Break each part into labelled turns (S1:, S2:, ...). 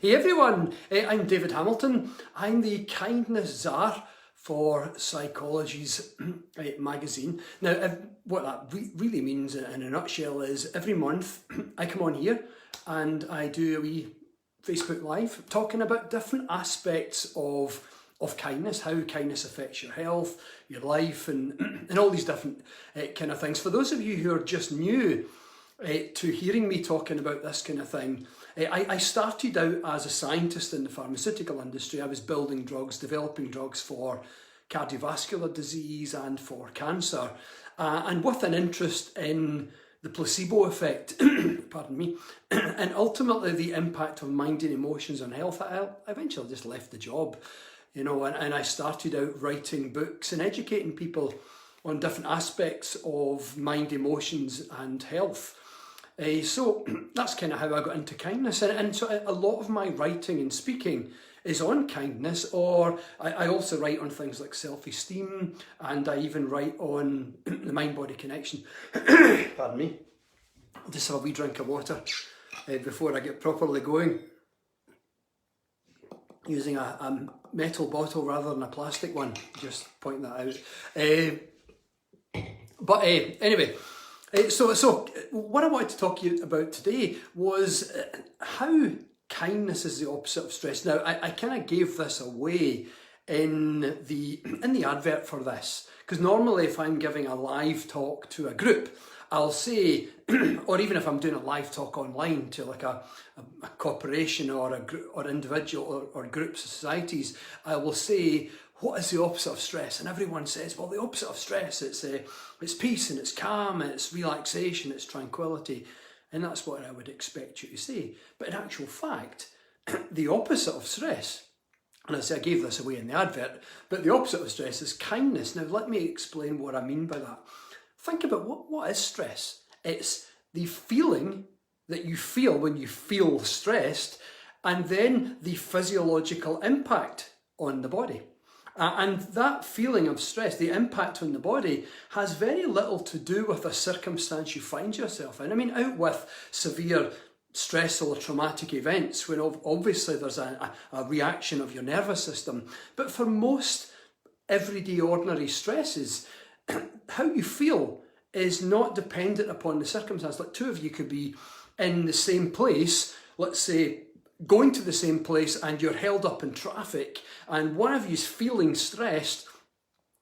S1: Hey everyone, I'm David Hamilton. I'm the kindness czar for Psychologies magazine. Now, what that really means in a nutshell is every month I come on here and I do a wee Facebook Live talking about different aspects of kindness, how kindness affects your health, your life, and all these different kind of things. For those of you who are just new to hearing me talking about this kind of thing, I started out as a scientist in the pharmaceutical industry. I was building drugs, developing drugs for cardiovascular disease and for cancer, and with an interest in the placebo effect, pardon me, and ultimately the impact of mind and emotions on health. I eventually just left the job, you know, and I started out writing books and educating people on different aspects of mind, emotions and health. So that's kind of how I got into kindness, and so a lot of my writing and speaking is on kindness, or I also write on things like self-esteem, and I even write on the mind-body connection. Pardon me. I'll just have a wee drink of water before I get properly going, using a metal bottle rather than a plastic one, just point that out. But anyway, so what I wanted to talk to you about today was how kindness is the opposite of stress. Now, I kind of gave this away in the advert for this, because normally if I'm giving a live talk to a group, I'll say, or even if I'm doing a live talk online to like a corporation or a group or individual or groups of societies, I will say, what is the opposite of stress? And everyone says, well, the opposite of stress, it's peace and it's calm and it's relaxation, it's tranquility. And that's what I would expect you to say. But in actual fact, the opposite of stress, and I say I gave this away in the advert, but the opposite of stress is kindness. Now, let me explain what I mean by that. Think about what is stress. It's the feeling that you feel when you feel stressed, and then the physiological impact on the body. And that feeling of stress, the impact on the body, has very little to do with the circumstance you find yourself in. I mean, out with severe stressful or traumatic events, when obviously there's a reaction of your nervous system. But for most everyday ordinary stresses, how you feel is not dependent upon the circumstance. Like two of you could be in the same place, let's say, going to the same place, and you're held up in traffic, and one of you's feeling stressed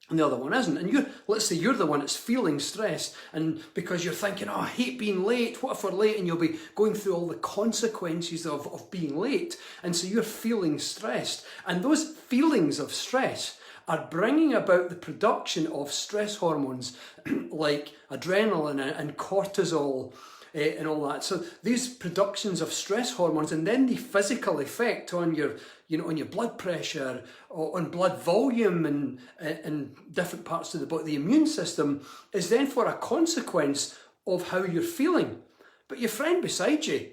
S1: and the other one isn't, and let's say you're the one that's feeling stressed, and because you're thinking, oh, I hate being late, what if we're late? And you'll be going through all the consequences of being late, and so you're feeling stressed, and those feelings of stress are bringing about the production of stress hormones like adrenaline and cortisol, and all that. So these productions of stress hormones, and then the physical effect on your, on your blood pressure, or on blood volume, and different parts of the body, the immune system, is then for a consequence of how you're feeling. But your friend beside you,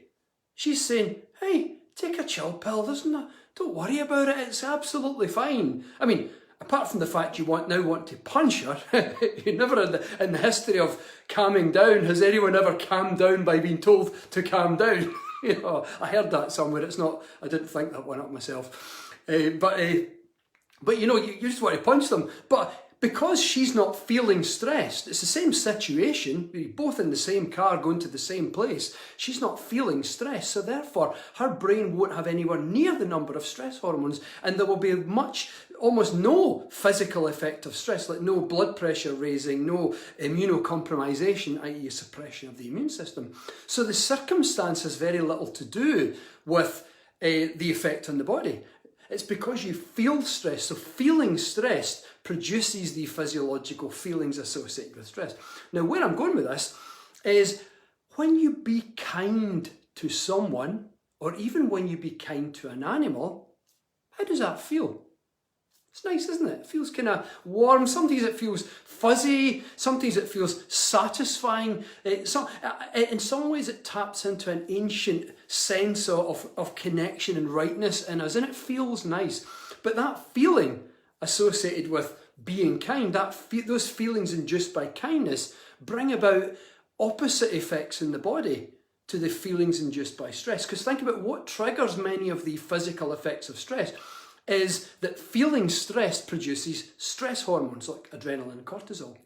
S1: she's saying, hey, take a chill pill, don't worry about it, it's absolutely fine. I mean, apart from the fact you now want to punch her, you never in the history of calming down, has anyone ever calmed down by being told to calm down? I heard that somewhere. It's not, I didn't think that one up myself. But you just want to punch them. But because she's not feeling stressed, it's the same situation, you're both in the same car going to the same place, she's not feeling stressed, so therefore her brain won't have anywhere near the number of stress hormones, and there will be almost no physical effect of stress, like no blood pressure raising, no immunocompromisation, i.e. suppression of the immune system. So the circumstance has very little to do with the effect on the body. It's because you feel stressed. So feeling stressed produces the physiological feelings associated with stress. Now, where I'm going with this is when you be kind to someone, or even when you be kind to an animal, how does that feel? It's nice, isn't it? It feels kind of warm. Sometimes it feels fuzzy. Sometimes it feels satisfying. In some ways it taps into an ancient sense of connection and rightness in us, and it feels nice. But that feeling associated with being kind, those feelings induced by kindness, bring about opposite effects in the body. to the feelings induced by stress. Because think about what triggers many of the physical effects of stress is that feeling stressed produces stress hormones like adrenaline and cortisol.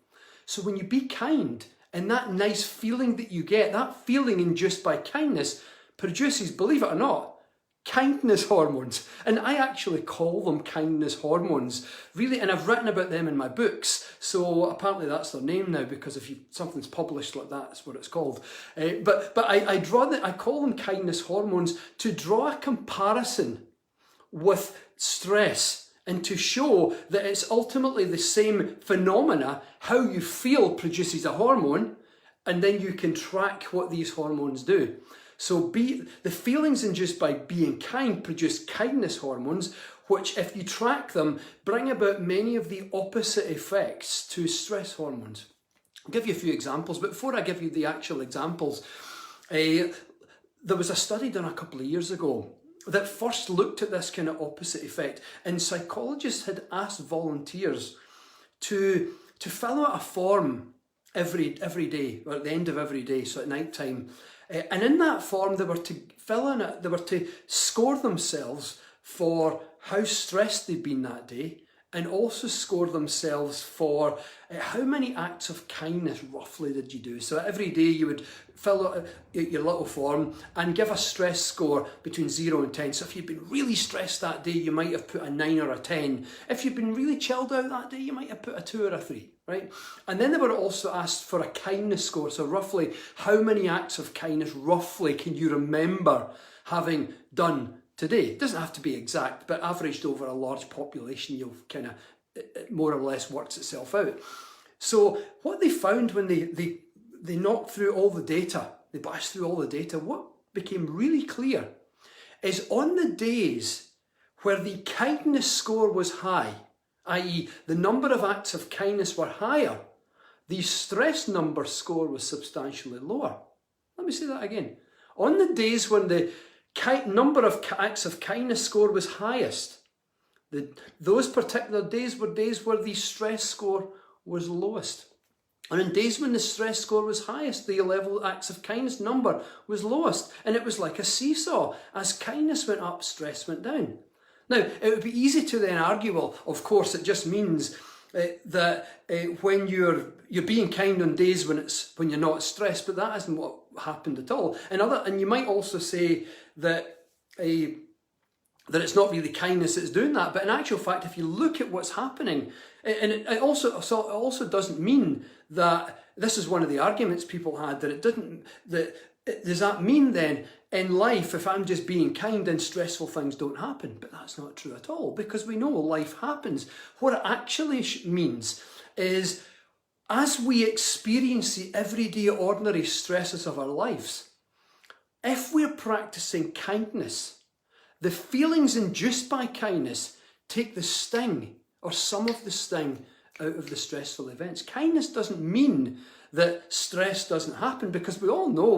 S1: So when you be kind, and that nice feeling that you get, that feeling induced by kindness produces, believe it or not, kindness hormones. And I actually call them kindness hormones, really, and I've written about them in my books, so apparently that's their name now, because if something's published like that, that's what it's called. But I call them kindness hormones to draw a comparison with stress and to show that it's ultimately the same phenomena. How you feel produces a hormone, and then you can track what these hormones do. So the feelings induced by being kind produce kindness hormones, which, if you track them, bring about many of the opposite effects to stress hormones. I'll give you a few examples, but before I give you the actual examples, there was a study done a couple of years ago that first looked at this kind of opposite effect, and psychologists had asked volunteers to fill out a form every day, or at the end of every day, so at night time. And in that form, they were to score themselves for how stressed they'd been that day, and also score themselves for how many acts of kindness roughly did you do. So every day you would fill out your little form and give a stress score between 0 and 10. So if you'd been really stressed that day, you might have put a 9 or a 10. If you'd been really chilled out that day, you might have put a 2 or a 3, right? And then they were also asked for a kindness score. So roughly, how many acts of kindness roughly can you remember having done today? It doesn't have to be exact, but averaged over a large population, you'll kind of, it more or less works itself out. So what they found when they knocked through all the data, they bashed through all the data, what became really clear is on the days where the kindness score was high, i.e. the number of acts of kindness were higher, the stress number score was substantially lower. Let me say that again. On the days when the number of acts of kindness score was highest, those particular days were days where the stress score was lowest. And on days when the stress score was highest, the level of acts of kindness number was lowest. And it was like a seesaw. As kindness went up, stress went down. Now, it would be easy to then argue, well, of course, it just means that when you're being kind on days when you're not stressed, but that isn't what happened at all. And you might also say that it's not really kindness that's doing that, but in actual fact, if you look at what's happening, and it also doesn't mean that this is one of the arguments people had, does that mean then in life, if I'm just being kind, then stressful things don't happen? But that's not true at all, because we know life happens. What it actually means is, as we experience the everyday ordinary stresses of our lives, if we're practicing kindness, the feelings induced by kindness take the sting, or some of the sting, out of the stressful events. Kindness doesn't mean that stress doesn't happen, because we all know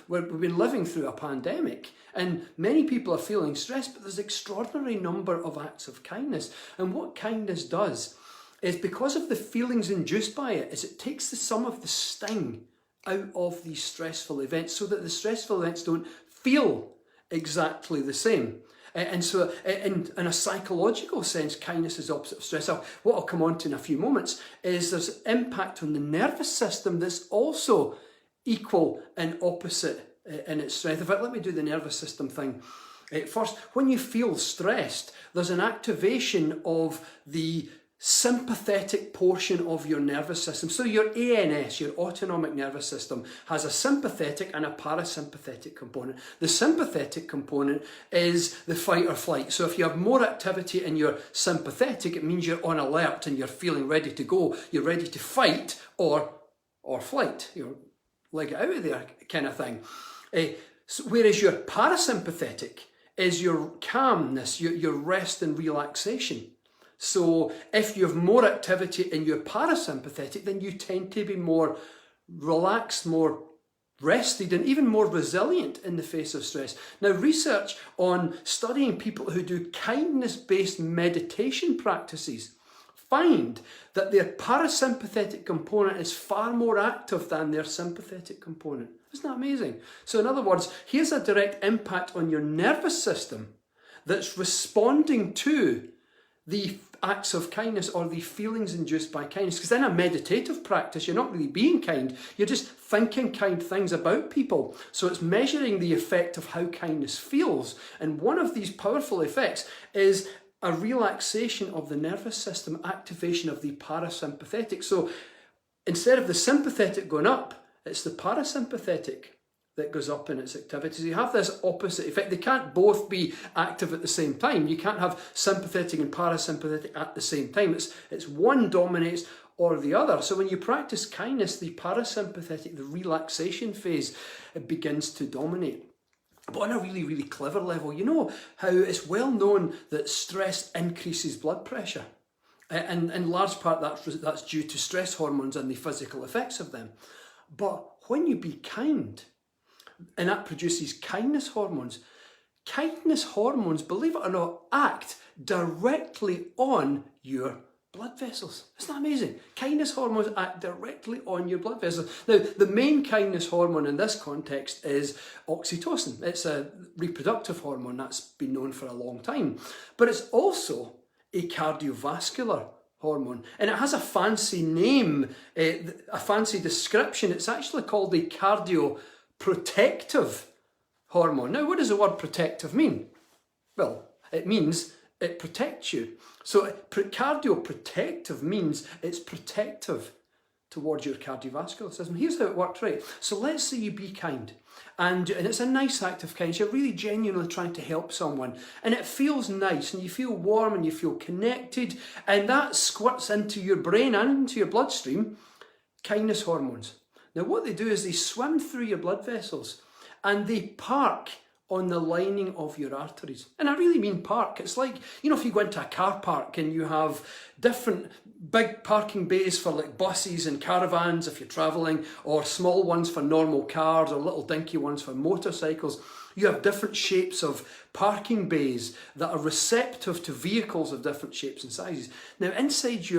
S1: we've been living through a pandemic and many people are feeling stressed, but there's an extraordinary number of acts of kindness. And what kindness does is, because of the feelings induced by it, is it takes some of the sting out of these stressful events, so that the stressful events don't feel exactly the same. And so in a psychological sense, kindness is opposite of stress. What I'll come on to in a few moments is there's impact on the nervous system that's also equal and opposite in its strength. In fact, let me do the nervous system thing. First, when you feel stressed, there's an activation of the sympathetic portion of your nervous system. So your ANS, your autonomic nervous system, has a sympathetic and a parasympathetic component. The sympathetic component is the fight or flight. So if you have more activity in your sympathetic, it means you're on alert and you're feeling ready to go. You're ready to fight or flight. Leg it out of there kind of thing. Whereas your parasympathetic is your calmness, your rest and relaxation. So if you have more activity in your parasympathetic, then you tend to be more relaxed, more rested, and even more resilient in the face of stress. Now, research on studying people who do kindness-based meditation practices find that their parasympathetic component is far more active than their sympathetic component. Isn't that amazing? So in other words, here's a direct impact on your nervous system that's responding to the acts of kindness or the feelings induced by kindness. Because in a meditative practice, you're not really being kind, you're just thinking kind things about people. So it's measuring the effect of how kindness feels. And one of these powerful effects is a relaxation of the nervous system, activation of the parasympathetic. So instead of the sympathetic going up, it's the parasympathetic that goes up in its activity. So you have this opposite effect. They can't both be active at the same time. You can't have sympathetic and parasympathetic at the same time. It's one dominates or the other. So when you practice kindness, the parasympathetic, the relaxation phase, it begins to dominate. But on a really, really clever level, you know how it's well known that stress increases blood pressure. And in large part that's due to stress hormones and the physical effects of them. But when you be kind, and that produces kindness hormones. Kindness hormones, believe it or not, act directly on your blood vessels. Isn't that amazing? Kindness hormones act directly on your blood vessels. Now, the main kindness hormone in this context is oxytocin. It's a reproductive hormone that's been known for a long time. But it's also a cardiovascular hormone. And it has a fancy name, a fancy description. It's actually called a cardioprotective hormone. Now, what does the word protective mean? Well, it means it protects you. So cardioprotective means it's protective towards your cardiovascular system. Here's how it works, right? So let's say you be kind. And it's a nice act of kindness. You're really genuinely trying to help someone. And it feels nice and you feel warm and you feel connected. And that squirts into your brain and into your bloodstream kindness hormones. Now what they do is they swim through your blood vessels and they park on the lining of your arteries. And I really mean park. It's like, you know, if you go into a car park and you have different big parking bays for like buses and caravans if you're travelling, or small ones for normal cars, or little dinky ones for motorcycles. You have different shapes of parking bays that are receptive to vehicles of different shapes and sizes. Now inside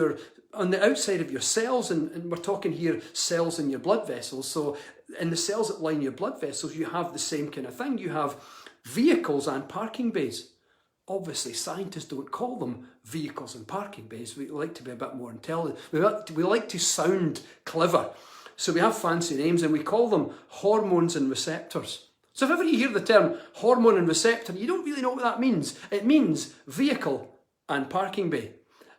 S1: on the outside of your cells, and we're talking here cells in your blood vessels, so in the cells that line your blood vessels, you have the same kind of thing. You have vehicles and parking bays. Obviously, scientists don't call them vehicles and parking bays. We like to be a bit more intelligent. We like to sound clever. So we have fancy names and we call them hormones and receptors. So if ever you hear the term hormone and receptor, you don't really know what that means. It means vehicle and parking bay.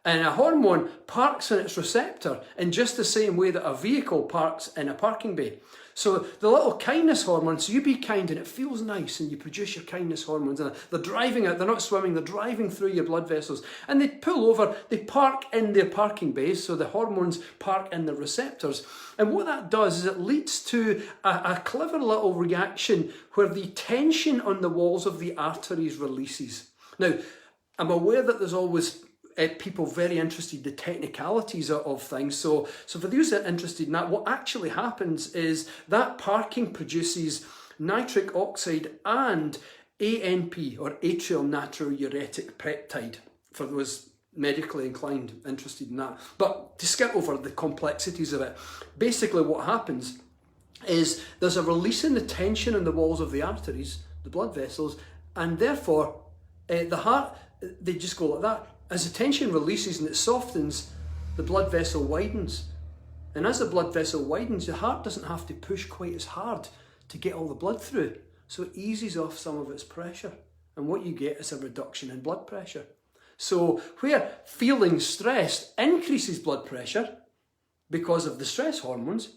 S1: And a hormone parks in its receptor in just the same way that a vehicle parks in a parking bay. So the little kindness hormones, so you be kind and it feels nice and you produce your kindness hormones and they're driving out, they're not swimming, they're driving through your blood vessels and they pull over, they park in their parking bays, so the hormones park in the receptors. And what that does is it leads to a clever little reaction where the tension on the walls of the arteries releases. Now, I'm aware that there's always people very interested in the technicalities of things. So for those that are interested in that, what actually happens is that parking produces nitric oxide and ANP, or atrial natriuretic peptide, for those medically inclined interested in that. But to skip over the complexities of it, basically what happens is there's a release in the tension in the walls of the arteries, the blood vessels, and therefore the heart, they just go like that. As the tension releases and it softens, the blood vessel widens. And as the blood vessel widens, the heart doesn't have to push quite as hard to get all the blood through. So it eases off some of its pressure. And what you get is a reduction in blood pressure. So where feeling stressed increases blood pressure because of the stress hormones,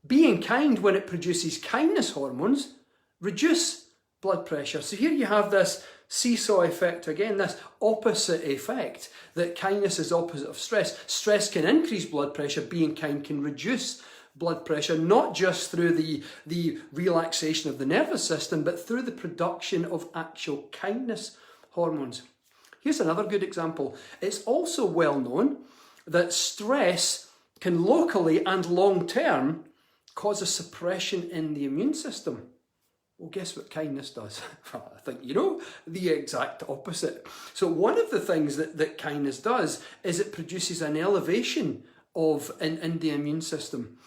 S1: being kind when it produces kindness hormones reduce blood pressure. So here you have this seesaw effect again, this opposite effect, that kindness is opposite of stress. Stress can increase blood pressure, being kind can reduce blood pressure, not just through the relaxation of the nervous system, but through the production of actual kindness hormones. Here's another good example. It's also well known that stress can locally and long term cause a suppression in the immune system. Well, guess what kindness does? I think you know, the exact opposite. So one of the things that kindness does is it produces an elevation in the immune system.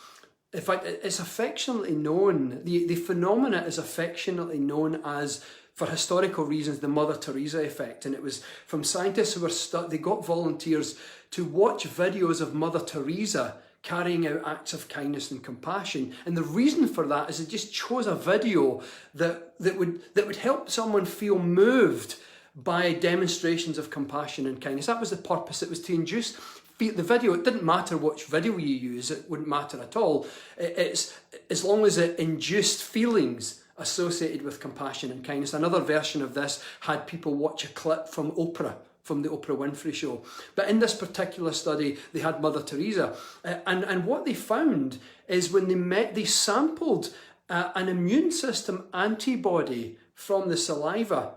S1: In fact, it's affectionately known, the phenomena is affectionately known as, for historical reasons, the Mother Teresa effect. And it was from scientists who were they got volunteers to watch videos of Mother Teresa carrying out acts of kindness and compassion. And the reason for that is they just chose a video that would help someone feel moved by demonstrations of compassion and kindness. That was the purpose. It was to induce the video. It didn't matter which video you use, it wouldn't matter at all. It's as long as it induced feelings associated with compassion and kindness. Another version of this had people watch a clip from Oprah, from the Oprah Winfrey Show. But in this particular study, they had Mother Teresa. And what they found is when they sampled an immune system antibody from the saliva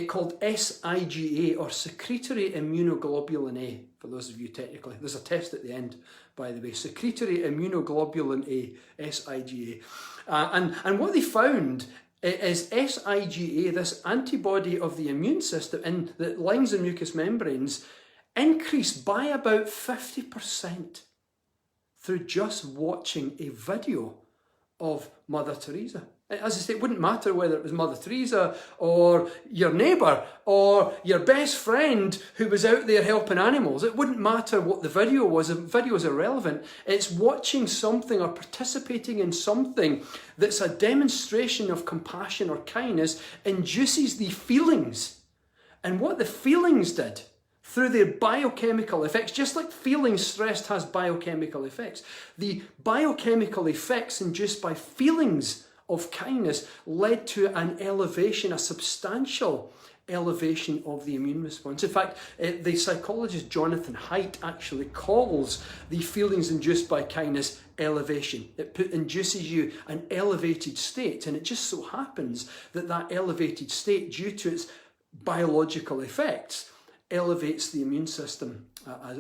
S1: called SIGA, or secretory immunoglobulin A, for those of you technically. There's a test at the end, by the way. Secretory immunoglobulin A, SIGA. And what they found is SIGA, this antibody of the immune system that lines the mucous membranes, increased by about 50% through just watching a video of Mother Teresa. As I say, it wouldn't matter whether it was Mother Teresa or your neighbour or your best friend who was out there helping animals. It wouldn't matter what the video was. The video is irrelevant. It's watching something or participating in something that's a demonstration of compassion or kindness induces the feelings. And what the feelings did through their biochemical effects, just like feeling stressed has biochemical effects, the biochemical effects induced by feelings of kindness led to an elevation, a substantial elevation of the immune response. In fact, the psychologist Jonathan Haidt actually calls the feelings induced by kindness elevation. It induces you an elevated state, and it just so happens that that elevated state, due to its biological effects, elevates the immune system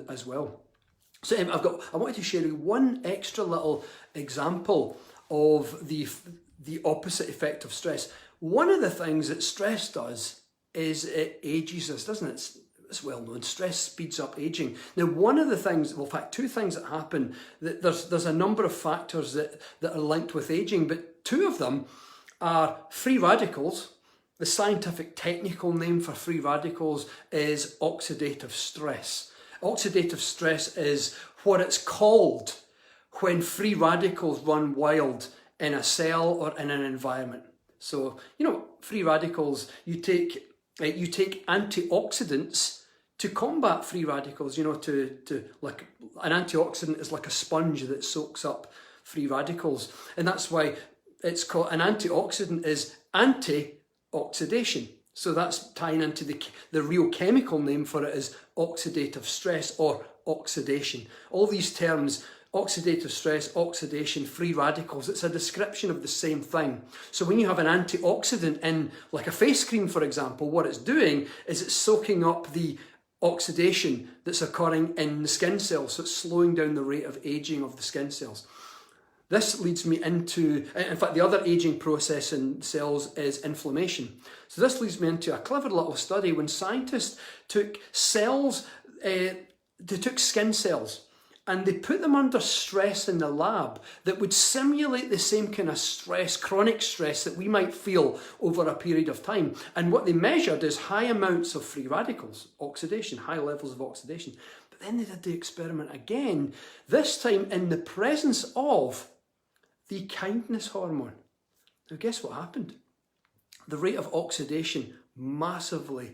S1: as well. So I wanted to share you one extra little example of the opposite effect of stress. One of the things that stress does is it ages us, doesn't it? It's well known. Stress speeds up aging. Now, one of the things, well, in fact, two things that happen, there's a number of factors that are linked with aging, but two of them are free radicals. The scientific technical name for free radicals is oxidative stress. Oxidative stress is what it's called when free radicals run wild in a cell or in an environment. So, free radicals, you take antioxidants to combat free radicals, like an antioxidant is like a sponge that soaks up free radicals. And that's why it's called, an antioxidant is anti-oxidation. So that's tying into the real chemical name for it is oxidative stress or oxidation. All these terms, oxidative stress, oxidation, free radicals, it's a description of the same thing. So when you have an antioxidant in, like a face cream, for example, what it's doing is it's soaking up the oxidation that's occurring in the skin cells. So it's slowing down the rate of aging of the skin cells. This leads me into, in fact, the other aging process in cells is inflammation. So this leads me into a clever little study when scientists took cells, they took skin cells, and they put them under stress in the lab that would simulate the same kind of stress, chronic stress that we might feel over a period of time. And what they measured is high amounts of free radicals, oxidation, high levels of oxidation. But then they did the experiment again, this time in the presence of the kindness hormone. Now guess what happened? The rate of oxidation massively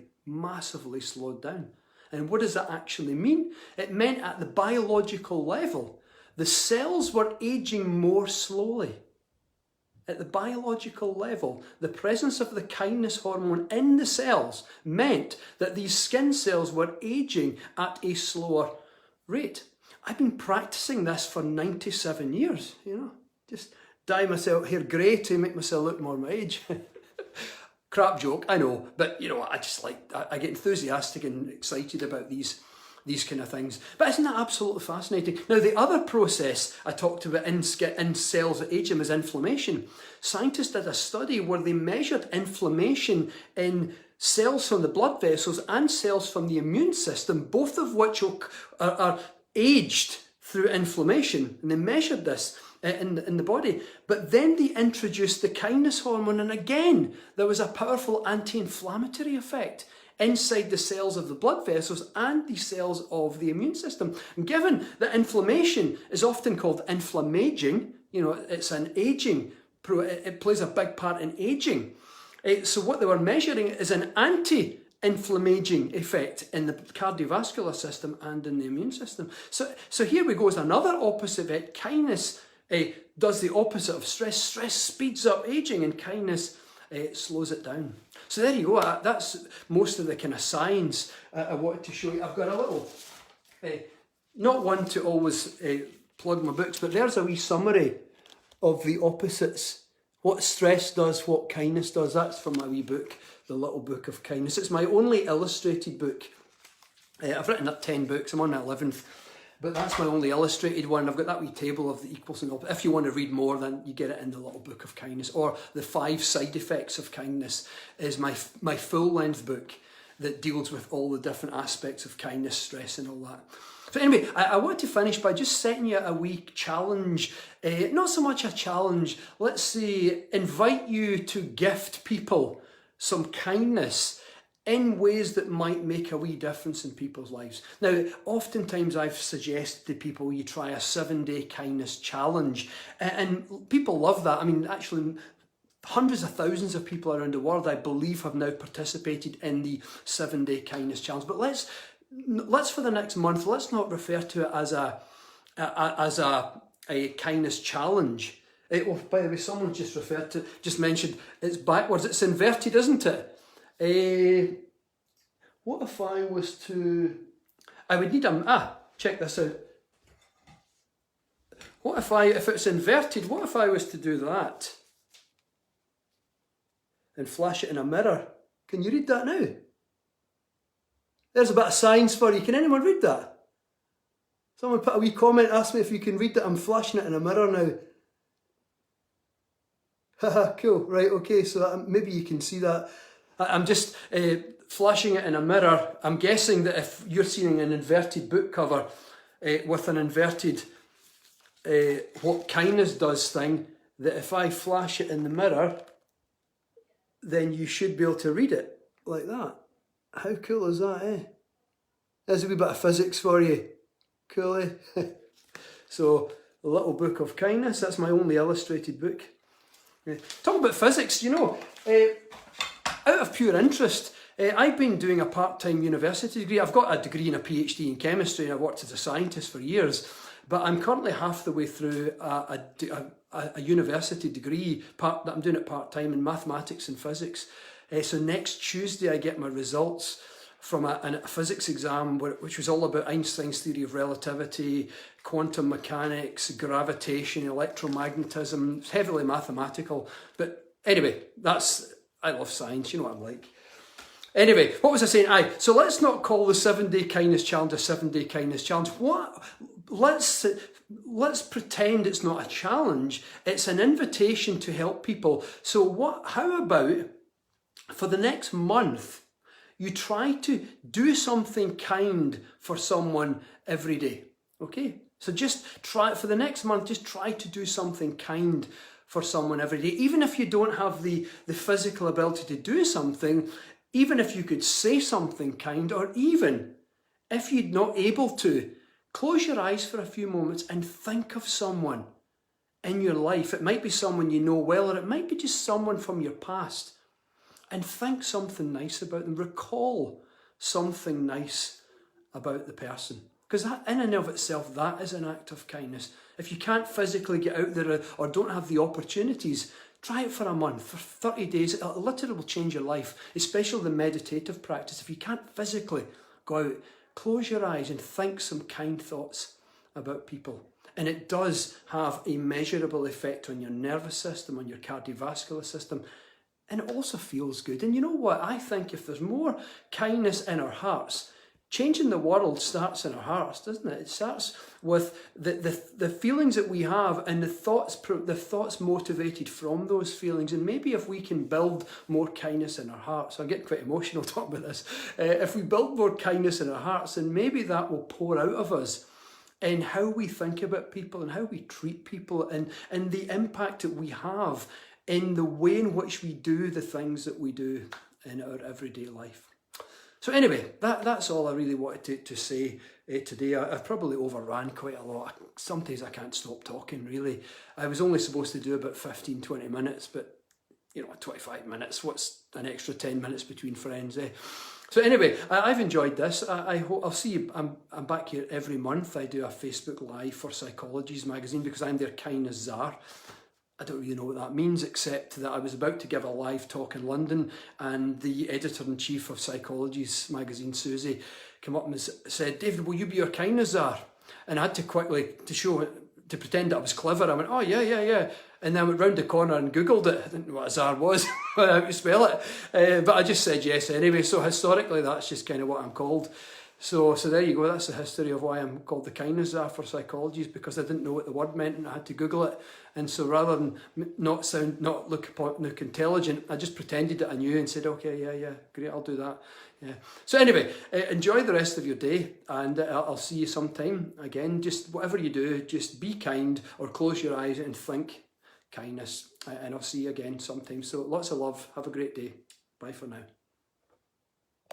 S1: slowed down. And what does that actually mean? It meant at the biological level, the cells were aging more slowly. At the biological level, the presence of the kindness hormone in the cells meant that these skin cells were aging at a slower rate. I've been practicing this for 97 years, just dye myself hair grey to make myself look more my age. Crap joke, I know, but I get enthusiastic and excited about these kind of things. But isn't that absolutely fascinating? Now, the other process I talked about in cells that age them is inflammation. Scientists did a study where they measured inflammation in cells from the blood vessels and cells from the immune system, both of which are aged through inflammation. And they measured this. in the body. But then they introduced the kindness hormone, and again, there was a powerful anti-inflammatory effect inside the cells of the blood vessels and the cells of the immune system. And given that inflammation is often called inflammaging, it's an aging, it plays a big part in aging. So what they were measuring is an anti-inflammaging effect in the cardiovascular system and in the immune system. So here we go, is another opposite effect. Kindness does the opposite of stress. Stress speeds up aging, and kindness slows it down. So there you go. That's most of the kind of science I wanted to show you. I've got a little, not one to always plug my books, but there's a wee summary of the opposites. What stress does, what kindness does. That's from my wee book, The Little Book of Kindness. It's my only illustrated book. I've written up 10 books. I'm on the 11th. But that's my only illustrated one. I've got that wee table of the equals and opposites. If you want to read more, then you get it in The Little Book of Kindness. Or The 5 Side Effects of Kindness is my full-length book that deals with all the different aspects of kindness, stress and all that. So anyway, I want to finish by just setting you a wee challenge. Not so much a challenge. Let's say invite you to gift people some kindness in ways that might make a wee difference in people's lives. Now, oftentimes I've suggested to people you try a 7-day kindness challenge, and people love that. I mean, actually, hundreds of thousands of people around the world, I believe, have now participated in the 7-day kindness challenge. But let's for the next month, let's not refer to it as a kindness challenge. Oh, by the way, someone just mentioned it's backwards. It's inverted, isn't it? What if I was to... I would need check this out. What if it's inverted, what if I was to do that? And flash it in a mirror? Can you read that now? There's a bit of science for you. Can anyone read that? Someone put a wee comment, ask me if you can read that. I'm flashing it in a mirror now. Haha, cool. Right, okay, so maybe you can see that. I'm just flashing it in a mirror. I'm guessing that if you're seeing an inverted book cover with an inverted what kindness does thing, that if I flash it in the mirror, then you should be able to read it like that. How cool is that, eh? There's a wee bit of physics for you. Cool, eh? So, The Little Book of Kindness, that's my only illustrated book. Talking about physics, out of pure interest, I've been doing a part-time university degree. I've got a degree and a PhD in chemistry, and I've worked as a scientist for years, but I'm currently half the way through a university degree that I'm doing it part-time in mathematics and physics. So next Tuesday I get my results from a physics exam which was all about Einstein's theory of relativity, quantum mechanics, gravitation, electromagnetism. It's heavily mathematical, but anyway, I love science, you know what I'm like. Anyway, what was I saying? So let's not call the 7-day kindness challenge a 7-day kindness challenge. Let's pretend it's not a challenge. It's an invitation to help people. So how about for the next month, you try to do something kind for someone every day, okay? So just try, for the next month, just try to do something kind for someone every day. Even if you don't have the physical ability to do something, even if you could say something kind, or even if you're not able to, close your eyes for a few moments and think of someone in your life. It might be someone you know well, or it might be just someone from your past. And think something nice about them. Recall something nice about the person. Because that, in and of itself, that is an act of kindness. If you can't physically get out there or don't have the opportunities, try it for a month, for 30 days. It literally will change your life, especially the meditative practice. If you can't physically go out, close your eyes and think some kind thoughts about people. And it does have a measurable effect on your nervous system, on your cardiovascular system. And it also feels good. And you know what? I think if there's more kindness in our hearts, changing the world starts in our hearts, doesn't it? It starts with the feelings that we have and the thoughts motivated from those feelings. And maybe if we can build more kindness in our hearts, I'm getting quite emotional talking about this. If we build more kindness in our hearts, then maybe that will pour out of us in how we think about people and how we treat people, and the impact that we have in the way in which we do the things that we do in our everyday life. So anyway, that's all I really wanted to say today. I've probably overran quite a lot. Sometimes I can't stop talking, really. I was only supposed to do about 15, 20 minutes, but 25 minutes, what's an extra 10 minutes between friends, eh? So anyway, I've enjoyed this. I hope I'll see you. I'm back here every month. I do a Facebook Live for Psychologies magazine because I'm their kindness czar. I don't really know what that means, except that I was about to give a live talk in London, and the editor-in-chief of Psychologies magazine, Susie, came up and said, "David, will you be our kindness czar?" And I had to quickly, to pretend that I was clever, I went, "Oh, yeah. And then I went round the corner and Googled it. I didn't know what a czar was, how to spell it. But I just said yes anyway. So historically, that's just kind of what I'm called. So there you go. That's the history of why I'm called the kindness czar for Psychologies, because I didn't know what the word meant and I had to Google it. And so rather than not look intelligent, I just pretended that I knew and said, "Okay, yeah, great, I'll do that." Yeah. So anyway, enjoy the rest of your day, and I'll see you sometime again. Just whatever you do, just be kind or close your eyes and think kindness. And I'll see you again sometime. So lots of love. Have a great day. Bye for now.